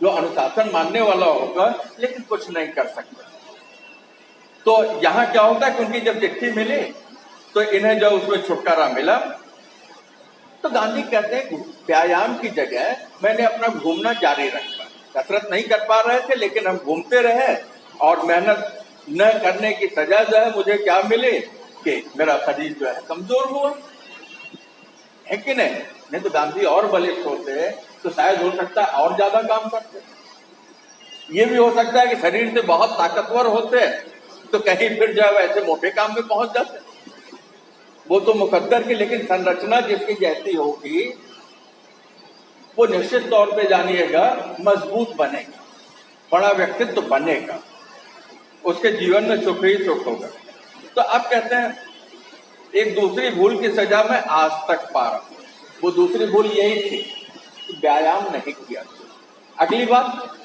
जो अनुशासन मानने वाला होगा लेकिन कुछ नहीं कर सकता। तो यहां क्या होता है कि उनकी जब चिट्ठी मिली तो इन्हें जब उसमें छुटकारा मिला, तो गांधी कहते हैं व्यायाम की जगह मैंने अपना घूमना जारी रखा। कसरत नहीं कर पा रहे थे लेकिन हम घूमते रहे और मेहनत न करने की सजा जो है मुझे क्या मिली कि मेरा शरीर जो है कमजोर हुआ, है कि नहीं? नहीं तो गांधी और बलिष्ठ होते तो शायद हो सकता है और ज्यादा काम करते। ये भी हो सकता है कि शरीर से बहुत ताकतवर होते तो कहीं फिर जो है ऐसे मोटे काम में पहुंच जाते। वो तो मुकद्दर की, लेकिन संरचना जिसकी जैसी होगी वो निश्चित तौर पे जानिएगा मजबूत बनेगा, बड़ा व्यक्तित्व बनेगा, उसके जीवन में सुख ही सुख होगा। तो अब कहते हैं एक दूसरी भूल की सजा मैं आज तक पा रहा हूं। वो दूसरी भूल यही थी कि व्यायाम नहीं किया। अगली बात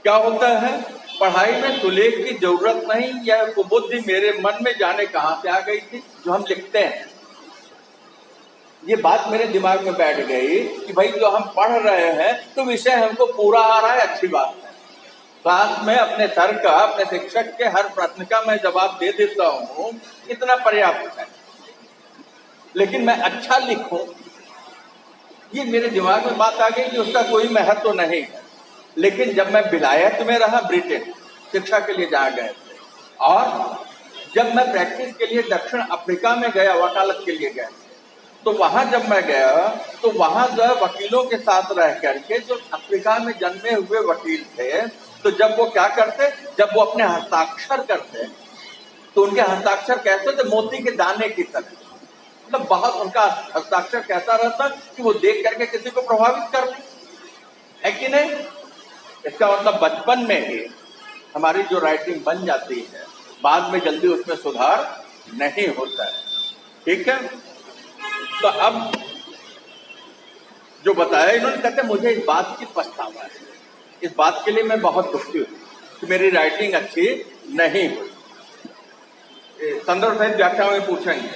क्या होता है, पढ़ाई में सुलेख की जरूरत नहीं, यह कुबुद्धि मेरे मन में जाने कहां से आ गई थी, जो हम लिखते हैं। ये बात मेरे दिमाग में बैठ गई कि भाई जो हम पढ़ रहे हैं तो विषय हमको पूरा आ रहा है, अच्छी बात है। क्लास में अपने सर का, अपने शिक्षक के हर प्रश्न का मैं जवाब दे देता हूँ, इतना पर्याप्त है। लेकिन मैं अच्छा लिखूं, ये मेरे दिमाग में बात आ गई कि उसका कोई महत्व तो नहीं है। लेकिन जब मैं विलायत में रहा, ब्रिटेन शिक्षा के लिए जहाँ गए थे, और जब मैं प्रैक्टिस के लिए दक्षिण अफ्रीका में गया, वकालत के लिए गया, तो वहां जब मैं गया तो वहां जो वकीलों के साथ रह करके जो अफ्रीका में जन्मे हुए वकील थे, तो जब वो क्या करते, जब वो अपने हस्ताक्षर करते तो उनके हस्ताक्षर कैसे थे, मोती के दाने की तरह। मतलब बहुत उनका हस्ताक्षर कैसा रहता कि वो देख करके किसी को प्रभावित कर ले, है कि नहीं? इसका मतलब बचपन में ही हमारी जो राइटिंग बन जाती है, बाद में जल्दी उसमें सुधार नहीं होता है। ठीक है। तो अब जो बताया इन्होंने, कहते मुझे इस बात की पछतावा है, इस बात के लिए मैं बहुत दुखी हूँ कि मेरी राइटिंग अच्छी नहीं हुई। संदर्भ सहित व्याख्या में पूछेंगे,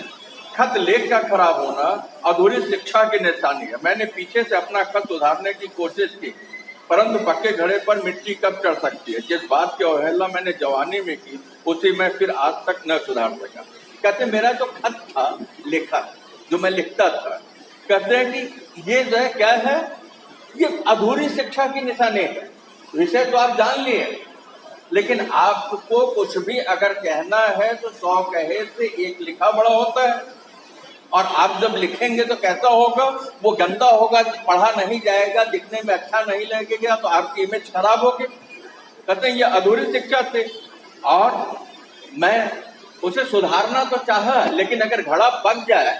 खत लेख का खराब होना अधूरी शिक्षा की निशानी है। मैंने पीछे से अपना खत सुधारने की कोशिश की, परंतु पक्के घड़े पर मिट्टी कब चढ़ सकती है। जिस बात की अवहेलना मैंने जवानी में की, उसी में फिर आज तक न सुधार सका। कहते मेरा जो खत था, लिखा जो मैं लिखता था, कहते हैं कि ये जो है क्या है, ये अधूरी शिक्षा की निशानी है। विषय तो आप जान लिए, लेकिन आपको कुछ भी अगर कहना है तो 100 कहे से 1 लिखा बड़ा होता है। और आप जब लिखेंगे तो कैसा होगा, वो गंदा होगा, पढ़ा नहीं जाएगा, दिखने में अच्छा नहीं लगेगा, तो आपकी इमेज खराब होगी। कहते हैं ये अधूरी शिक्षा थी और मैं उसे सुधारना तो चाहा, लेकिन अगर घड़ा पक जाए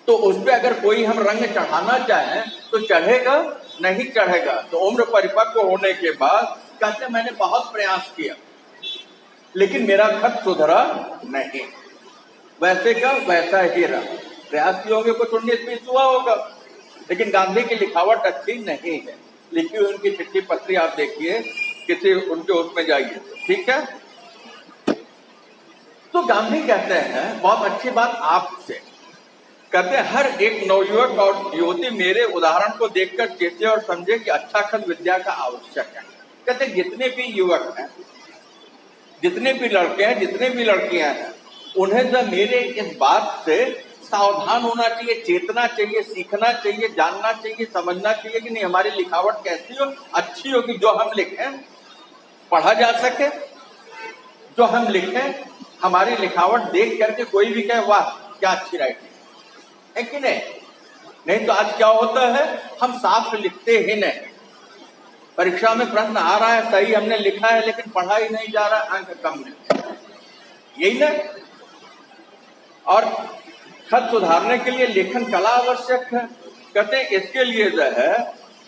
तो उस पर अगर कोई हम रंग चढ़ाना चाहें तो चढ़ेगा नहीं, चढ़ेगा। तो उम्र परिपक्व होने के बाद कहते मैंने बहुत प्रयास किया लेकिन मेरा खत सुधरा नहीं। वैसे का वैसा ही रहा। प्रयास किए होंगे कुछ 19-20 हुआ होगा, लेकिन गांधी की लिखावट अच्छी नहीं है। लिखी हुई उनकी चिट्ठी पत्री आप देखिए, किसी उनके उसमें जाइए, ठीक है। तो गांधी कहते हैं, बहुत अच्छी बात आपसे, कहते हैं हर एक नवयुवक और युवती मेरे उदाहरण को देखकर चेते और समझे कि अच्छा खत विद्या का आवश्यक है। कहते हैं जितने भी युवक हैं, जितने भी लड़के हैं, जितने भी लड़कियां हैं, उन्हें तो मेरे इस बात से सावधान होना चाहिए, चेतना चाहिए, सीखना चाहिए, जानना चाहिए, समझना चाहिए कि नहीं हमारी लिखावट कैसी हो, अच्छी हो कि जो हम लिखें पढ़ा जा सके, जो हम लिखें हमारी लिखावट देख करके कोई भी कहे वाह क्या अच्छी राइटिंग है कि नहीं। नहीं तो आज क्या होता है, हम साफ लिखते ही नहीं, परीक्षा में प्रश्न आ रहा है सही हमने लिखा है लेकिन पढ़ा ही नहीं जा रहा, अंक कम मिलते हैं, यही ना। और खत सुधारने के लिए लेखन कला आवश्यक है। कहते हैं इसके लिए जो है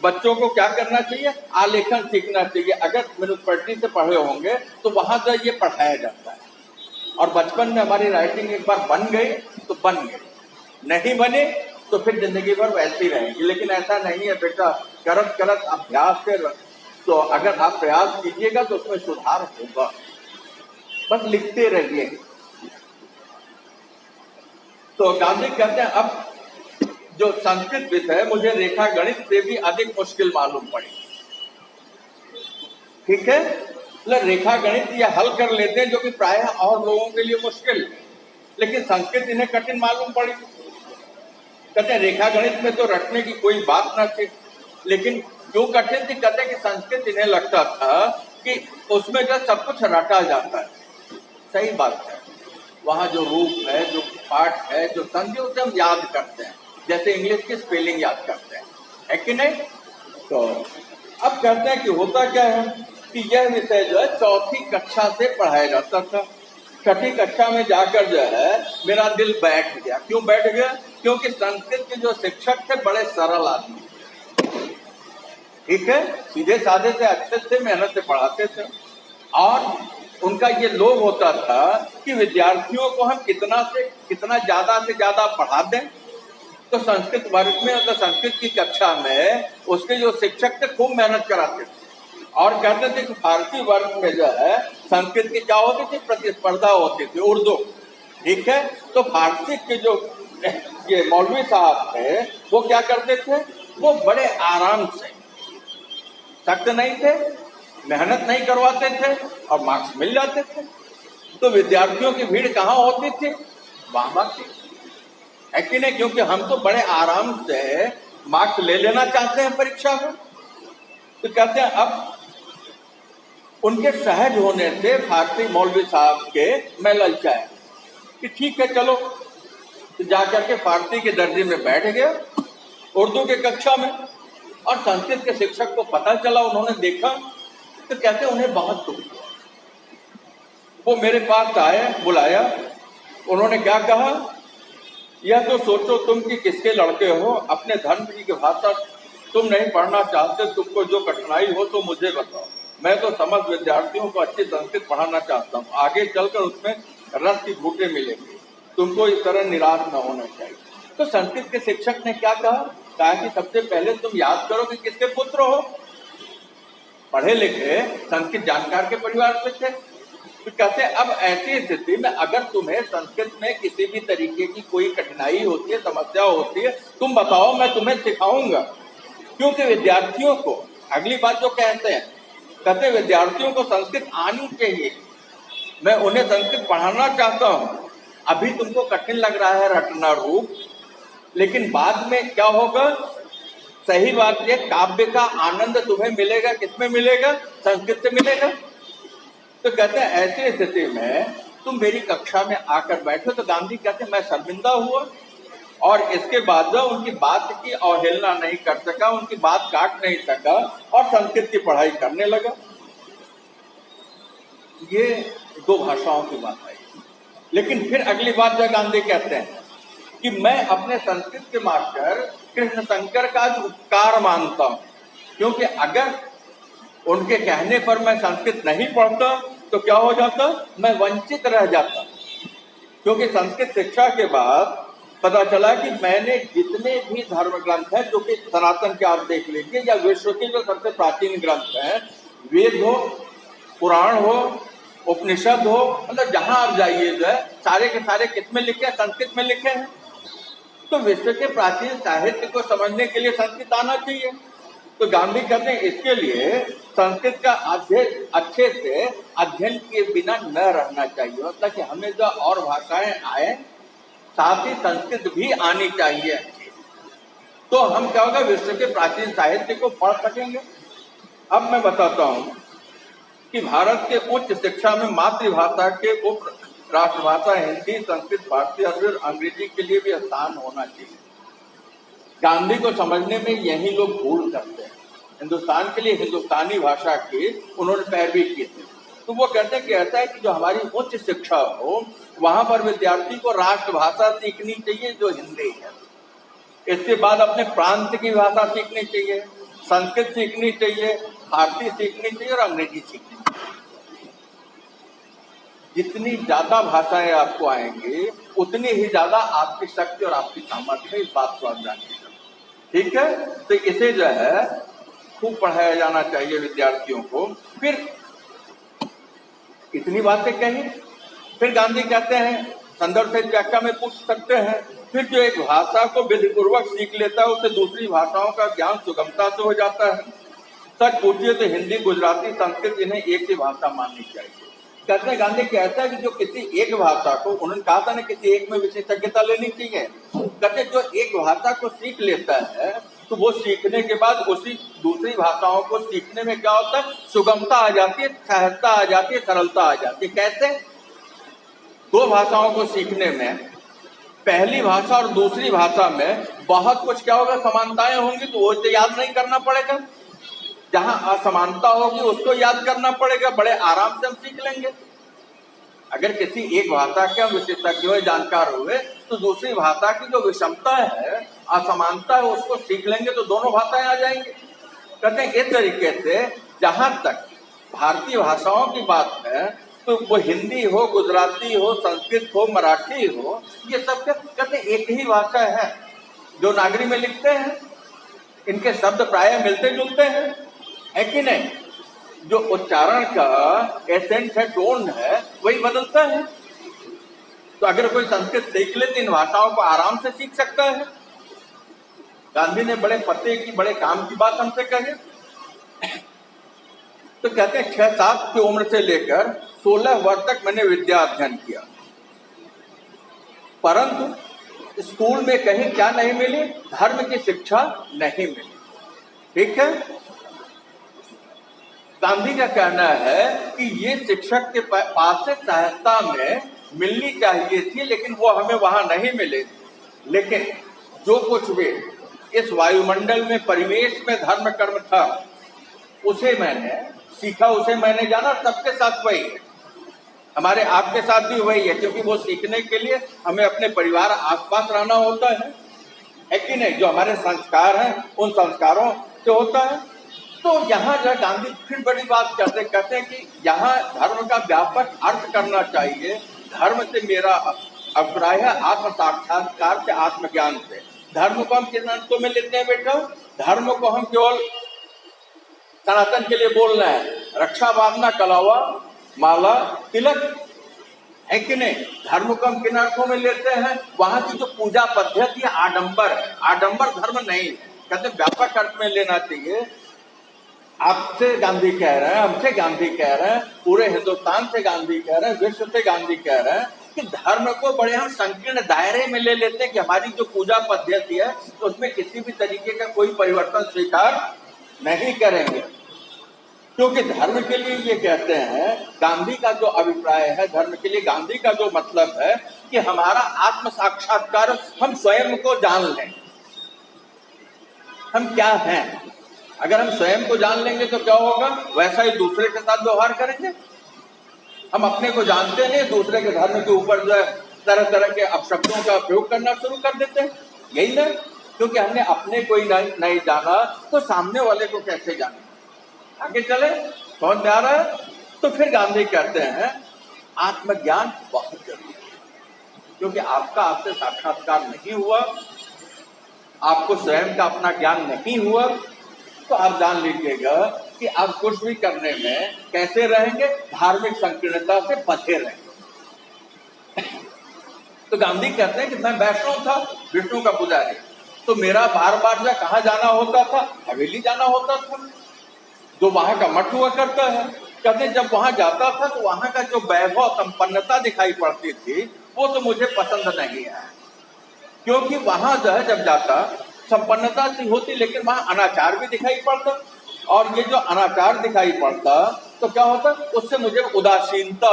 बच्चों को क्या करना चाहिए, आलेखन सीखना चाहिए। अगर म्युनिसिपैलिटी से पढ़े होंगे तो वहां जो ये पढ़ाया जाता है, और बचपन में हमारी राइटिंग एक बार बन गई तो बन गई, नहीं बने तो फिर जिंदगी भर वैसी रहेगी। लेकिन ऐसा नहीं है बेटा, करत करत अभ्यास से, तो अगर आप प्रयास कीजिएगा तो उसमें सुधार होगा, बस लिखते रहिए। तो गांधी कहते हैं अब जो संस्कृत विषय मुझे रेखा गणित से भी अधिक मुश्किल मालूम पड़ी, ठीक है। मतलब रेखा गणित ये हल कर लेते हैं जो कि प्रायः और लोगों के लिए मुश्किल, लेकिन संस्कृत इन्हें कठिन मालूम पड़ी। कहते हैं रेखा गणित में तो रटने की कोई बात ना थी, लेकिन क्यों कठिन थी, कहते हैं कि संस्कृत इन्हें लगता था कि उसमें जो सब कुछ रटा जाता है। सही बात है, वहां जो रूप है, जो पाठ है, जो संधि, उसे हम याद करते हैं, जैसे इंग्लिश की स्पेलिंग याद करते हैं, है कि नहीं। तो अब कहते हैं कि होता क्या है कि यह विषय जो है चौथी कक्षा से पढ़ाया जाता था। छठी कक्षा में जाकर जो है मेरा दिल बैठ गया। क्यों बैठ गया, क्योंकि संस्कृत के जो शिक्षक थे बड़े सरल आदमी, ठीक है, सीधे साधे से, अच्छे से, मेहनत से पढ़ाते थे। और उनका ये लोभ होता था कि विद्यार्थियों को हम कितना ज्यादा से ज्यादा पढ़ा दें। तो संस्कृत वर्ग में, मतलब संस्कृत की कक्षा में उसके जो शिक्षक थे खूब मेहनत कराते थे, और कहते थे कि फारसी वर्ग में जो है संस्कृत की क्या होती थी, प्रतिस्पर्धा होती थी, उर्दू, ठीक है। तो फारसी के जो ये मौलवी साहब थे वो क्या करते थे, वो बड़े आराम से, सख्त नहीं थे, मेहनत नहीं करवाते थे और मार्क्स मिल जाते थे। तो विद्यार्थियों की भीड़ कहाँ होती थी, वहां की, है कि नहीं। क्योंकि हम तो बड़े आराम से मार्क्स ले लेना चाहते हैं परीक्षा में। तो कहते हैं अब उनके सहज होने से फारसी मौलवी साहब के मैं ललचाया कि ठीक है चलो, तो जाकर के फारसी के दर्जे में बैठ गया उर्दू के कक्षा में। और संस्कृत के शिक्षक को पता चला, उन्होंने देखा, तो कहते हैं उन्हें बहुत दुख हुआ। वो मेरे पास आए, बुलाया, उन्होंने क्या कहा, यह तो सोचो तुम कि किसके लड़के हो, अपने धर्म की भाषा तुम नहीं पढ़ना चाहते, तुमको जो कठिनाई हो तो मुझे बताओ, मैं तो समस्त विद्यार्थियों को अच्छी संस्कृत पढ़ाना चाहता हूँ, आगे चलकर उसमें रस की बूटे मिलेंगे, तुमको इस तरह निराश न होना चाहिए। तो संस्कृत के शिक्षक ने क्या कहा कि सबसे पहले तुम याद करो कि किसके पुत्र हो। पढ़े लिखे संस्कृत जानकार के परिवार से थे। तो कहते हैं अब ऐसी स्थिति में अगर तुम्हें संस्कृत में किसी भी तरीके की कोई कठिनाई होती है, समस्या होती है, तुम बताओ, मैं तुम्हें सिखाऊंगा। क्योंकि विद्यार्थियों को, अगली बात जो कहते हैं, कहते विद्यार्थियों को संस्कृत आनी चाहिए, मैं उन्हें संस्कृत पढ़ाना चाहता हूँ। अभी तुमको कठिन लग रहा है रटना रूप, लेकिन बाद में क्या होगा, सही बात ये, काव्य का आनंद तुम्हें मिलेगा, किसमें मिलेगा, संस्कृत से मिलेगा। तो कहते हैं ऐसी स्थिति में तुम मेरी कक्षा में आकर बैठो। तो गांधी कहते हैं मैं शर्मिंदा हुआ, और इसके बाद उनकी बात की अवहेलना नहीं कर सका, उनकी बात काट नहीं सका, और संस्कृत की पढ़ाई करने लगा। ये दो भाषाओं की बात है। लेकिन फिर अगली बात जो गांधी कहते हैं कि मैं अपने संस्कृत के मास्टर कृष्ण शंकर का उपकार मानता हूं, क्योंकि अगर उनके कहने पर मैं संस्कृत नहीं पढ़ता तो क्या हो जाता, मैं वंचित रह जाता। क्योंकि संस्कृत शिक्षा के बाद पता चला कि मैंने जितने भी धर्म ग्रंथ हैं, जो कि सनातन के आप देख लीजिए या विश्व के जो सबसे प्राचीन ग्रंथ हैं, वेद हो, पुराण हो, उपनिषद हो, मतलब जहां आप जाइए जो है सारे के सारे किस में लिखे हैं? संस्कृत में लिखे हैं। तो विश्व के प्राचीन साहित्य को समझने के लिए संस्कृत आना चाहिए। तो गांधी कहते हैं इसके लिए संस्कृत का अध्ययन अच्छे से अध्ययन किए बिना न रहना चाहिए, मतलब कि हमें जो और भाषाएं आए साथ ही संस्कृत भी आनी चाहिए, तो हम क्या होगा, विश्व के प्राचीन साहित्य को पढ़ सकेंगे। अब मैं बताता हूं कि भारत के उच्च शिक्षा में मातृभाषा के उप राष्ट्रभाषा हिंदी, संस्कृत, फारसी और अंग्रेजी के लिए भी स्थान होना चाहिए। गांधी को समझने में यही लोग भूल करते हैं। हिंदुस्तान के लिए हिंदुस्तानी भाषा की उन्होंने पैरवी की थी, तो वो कहते हैं कि ऐसा है कि जो हमारी उच्च शिक्षा हो वहां पर विद्यार्थी को राष्ट्रभाषा सीखनी चाहिए जो हिंदी है। इसके बाद अपने प्रांत की भाषा सीखनी चाहिए, संस्कृत सीखनी चाहिए, फारसी सीखनी चाहिए और अंग्रेजी सीखनी चाहिए। जितनी ज्यादा भाषाएं आपको आएंगी उतनी ही ज्यादा आपकी शक्ति और आपकी सामर्थ्य है, इस बात को आप जानिए। ठीक है, तो इसे जो है खूब पढ़ाया जाना चाहिए विद्यार्थियों को। फिर इतनी बातें कही, फिर गांधी कहते हैं संदर्भ से व्याख्या में पूछ सकते हैं, फिर जो एक भाषा को विधिपूर्वक सीख लेता है उसे दूसरी भाषाओं का ज्ञान सुगमता से हो जाता है। सच पूछिए तो हिंदी, गुजराती, संस्कृत इन्हें एक ही भाषा माननी चाहिए। कहते हैं गांधी कहता है कि जो किसी एक भाषा को, उन्होंने कहा था ना किसी एक में विशेषज्ञता लेनी चाहिए, कहते जो एक भाषा को सीख लेता है तो वो सीखने के बाद उसी दूसरी भाषाओं को सीखने में क्या होता है, सुगमता आ जाती है, सहजता आ जाती है, सरलता आ जाती है। कैसे? दो भाषाओं को सीखने में पहली भाषा और दूसरी भाषा में बहुत कुछ क्या होगा, समानताएं होंगी, तो वो तो याद नहीं करना पड़ेगा। जहां असमानता होगी उसको याद करना पड़ेगा, बड़े आराम से हम सीख लेंगे। अगर किसी एक भाषा के हम विशेषज्ञ हुए, जानकार हुए, तो दूसरी भाषा की जो विषमता है, असमानता है, उसको सीख लेंगे तो दोनों भाषाएं आ जाएंगी। कहते हैं इस तरीके से जहां तक भारतीय भाषाओं की बात है तो वो हिंदी हो, गुजराती हो, संस्कृत हो, मराठी हो, ये सब कहते एक ही भाषा है। जो नागरी में लिखते हैं इनके शब्द प्राय मिलते जुलते हैं, है कि नहीं? जो उच्चारण का एसेंट है, टोन है, वही बदलता है। तो अगर कोई संस्कृत सीख ले तो इन भाषाओं को आराम से सीख सकता है। गांधी ने बड़े पते की, बड़े काम की बात हमसे कही। तो कहते हैं 6-7 की उम्र से लेकर 16 वर्ष तक मैंने विद्या अध्ययन किया, परंतु स्कूल में कहीं क्या नहीं मिली, धर्म की शिक्षा नहीं मिली। ठीक है, गांधी का कहना है कि ये शिक्षक के पास से सहजता में मिलनी चाहिए थी, लेकिन वो हमें वहां नहीं मिले। लेकिन जो कुछ भी इस वायुमंडल में, परिवेश में धर्म कर्म था, उसे मैंने सीखा, उसे मैंने जाना। सबके साथ वही है, हमारे आपके साथ भी वही है, क्योंकि वो सीखने के लिए हमें अपने परिवार आसपास रहना होता है कि नहीं? जो हमारे संस्कार हैं उन संस्कारों से होता है। तो यहाँ जो गांधी फिर बड़ी बात कहते हैं कि यहाँ धर्म का व्यापक अर्थ करना चाहिए। धर्म से मेरा अभिप्राय है आत्म साक्षात्कार से, आत्मज्ञान से। धर्म को हम किस अर्थों में लेते हैं बेटा? धर्म को हम केवल सनातन के लिए बोलना है, रक्षा बांधना, कलावा, माला, तिलक, है कि नहीं? धर्म को हम किन अर्थों में लेते हैं? वहां की जो पूजा पद्धति है आडंबर है, आडंबर धर्म नहीं है। कहते व्यापक अर्थ में लेना चाहिए। आपसे गांधी कह रहे हैं, हमसे गांधी कह रहे हैं, पूरे हिंदुस्तान से गांधी कह रहे हैं, विश्व से गांधी कह रहे हैं कि धर्म को बड़े हम संकीर्ण दायरे में ले लेते हैं कि हमारी जो पूजा पद्धति है उसमें किसी भी तरीके का कोई परिवर्तन स्वीकार नहीं करेंगे। क्योंकि धर्म के लिए ये कहते हैं, गांधी का जो अभिप्राय है धर्म के लिए, गांधी का जो मतलब है कि हमारा आत्म साक्षात्कार, हम स्वयं को जान लें, हम क्या हैं। अगर हम स्वयं को जान लेंगे तो क्या होगा, वैसा ही दूसरे के साथ व्यवहार करेंगे। हम अपने को जानते नहीं, दूसरे के धर्म के ऊपर जो है तरह तरह के अपशब्दों का प्रयोग करना शुरू कर देते हैं। यही ना, क्योंकि हमने अपने को ही नहीं जाना तो सामने वाले को कैसे जाने। आगे चले, कौन जा रहा है? तो फिर गांधी कहते हैं आत्मज्ञान बहुत जरूरी है। क्योंकि आपका आपसे साक्षात्कार नहीं हुआ, आपको स्वयं का अपना ज्ञान नहीं हुआ, तो आप जान लीजिएगा कि आप कुछ भी करने में कैसे रहेंगे, धार्मिक संकीर्णता से बचे रहेंगे। तो गांधी कहते हैं कि मैं वैष्णव था, विष्णु का पुजारी, तो मेरा बार बार जो कहाँ जाना होता था, हवेली जाना होता था, जो वहां का मठ हुआ करता है। कहते जब वहां जाता था तो वहां का जो वैभव संपन्नता दिखाई पड़ती थी वो तो मुझे पसंद नहीं है, क्योंकि वहां जो है जब जाता संपन्नता सी होती लेकिन वहां अनाचार भी दिखाई पड़ता, और ये जो अनाचार दिखाई पड़ता तो क्या होता, उससे मुझे उदासीनता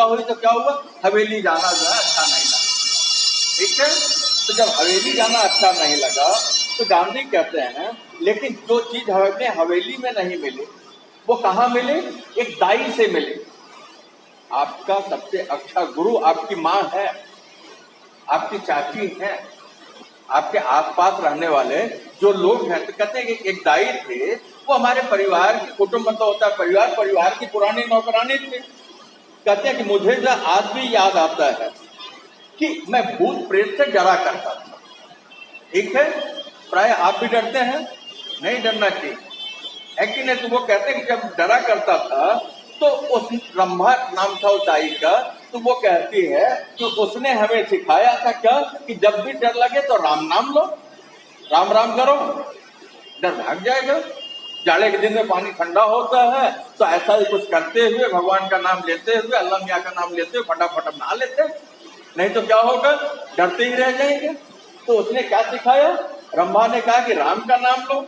हुई तो क्या हुआ, हवेली जाना जो है अच्छा नहीं लगा। ठीक है, तो जब हवेली जाना अच्छा नहीं लगा तो गांधी कहते हैं लेकिन जो चीज हमें हवेली में नहीं मिली वो कहाँ मिली, एक दाई से मिली। आपका सबसे अच्छा गुरु आपकी माँ है, आपकी चाची है, आपके आसपास रहने वाले जो लोग हैं, तो कहते हैं कि एक दाई थे, वो हमारे परिवार की, कुटुंब मतलब होता है परिवार की पुरानी नौकरानी थी। कहते हैं कि मुझे जो आज भी याद आता है कि मैं भूत प्रेत से डरा करता था। ठीक है, प्राय आप भी डरते हैं, नहीं डरना चाहिए, है कि नहीं। तो वो कहते हैं कि जब डरा करता था तो उस ब्रह्मा नाम था उस दाई का, तो वो कहती है कि उसने हमें सिखाया था क्या कि जब भी डर लगे तो राम नाम लो, राम राम करो, डर भाग जाएगा। जाड़े के दिन में पानी ठंडा होता है तो ऐसा ही कुछ करते हुए, भगवान का नाम लेते हुए, अल्लाह मियाँ का नाम लेते हुए फटाफट नहा लेते, नहीं तो क्या होगा, डरते ही रह जाएंगे। तो उसने क्या सिखाया, ब्रह्मा ने कहा कि राम का नाम लो,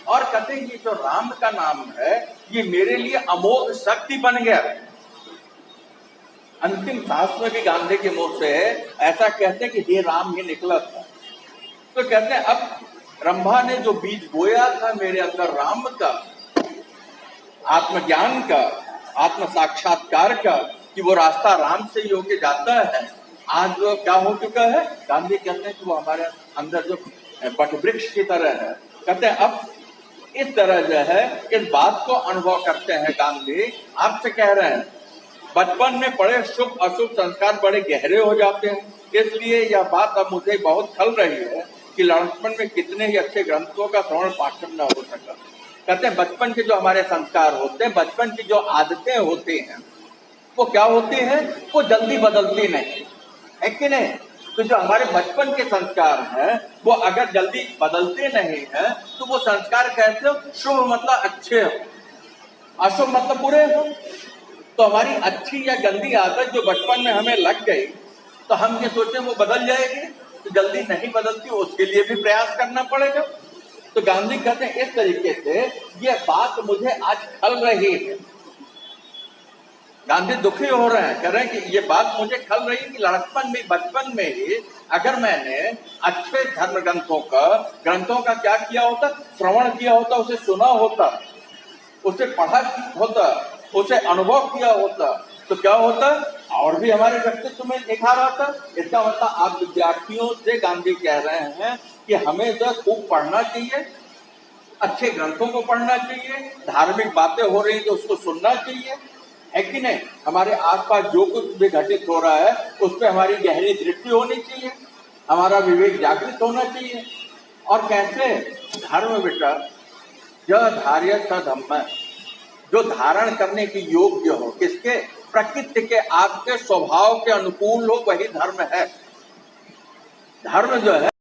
और कहते हैं कि जो राम का नाम है ये मेरे लिए अमोघ शक्ति बन गया। अंतिम सांस में भी गांधी के मुंह से ऐसा कहते हैं कि हे राम ही निकला था। तो कहते हैं अब ब्रह्मा ने जो बीज बोया था मेरे अंदर राम का, आत्मज्ञान का, आत्म साक्षात्कार का, कि वो रास्ता राम से ही होके जाता है, आज वो क्या हो चुका है। गांधी कहते हैं कि वो हमारे अंदर जो बट वृक्ष की तरह है। कहते हैं अब इस तरह जो है इस बात को अनुभव करते हैं गांधी, आपसे कह रहे हैं बचपन में पड़े शुभ अशुभ संस्कार बड़े गहरे हो जाते हैं, इसलिए यह बात अब मुझे बहुत खल रही है कि लड़कपन में कितने ही अच्छे ग्रंथों का श्रवण पाठन न हो सका। कहते हैं बचपन के जो हमारे संस्कार होते हैं, बचपन की जो आदतें होती हैं वो क्या होती हैं, वो जल्दी बदलती नहीं है कि नहीं। तो जो हमारे बचपन के संस्कार हैं वो अगर जल्दी बदलते नहीं हैं तो वो संस्कार कैसे हो, शुभ मतलब अच्छे हो, अशुभ मतलब बुरे हो। तो हमारी अच्छी या गंदी आदत जो बचपन में हमें लग गई तो हम ये सोचे वो बदल जाएगी, तो जल्दी नहीं बदलती, उसके लिए भी प्रयास करना पड़ेगा। तो गांधी कहते हैं इस तरीके से ये बात मुझे आज खल रही है। गांधी दुखी हो रहे हैं, कह रहे हैं कि ये बात मुझे खल रही है कि लड़कपन में, बचपन में ही अगर मैंने अच्छे धर्म ग्रंथों का क्या किया होता, श्रवण किया होता, उसे सुना होता, उसे पढ़ा होता, उसे अनुभव किया होता, तो क्या होता, और भी हमारे व्यक्तित्व में निखार आता। इसका मतलब आप विद्यार्थियों से गांधी कह रहे हैं कि हमें जो खूब पढ़ना चाहिए, अच्छे ग्रंथों को पढ़ना चाहिए, धार्मिक बातें हो रही तो उसको सुनना चाहिए, है कि नहीं। हमारे आसपास जो कुछ भी घटित हो रहा है उस पर हमारी गहरी दृष्टि होनी चाहिए, हमारा विवेक जागृत होना चाहिए। और कैसे धर्म बेटा जो धार्य धम्म, जो धारण करने की योग्य हो, किसके, प्रकृति के, आपके स्वभाव के अनुकूल हो, वही धर्म है। धर्म जो है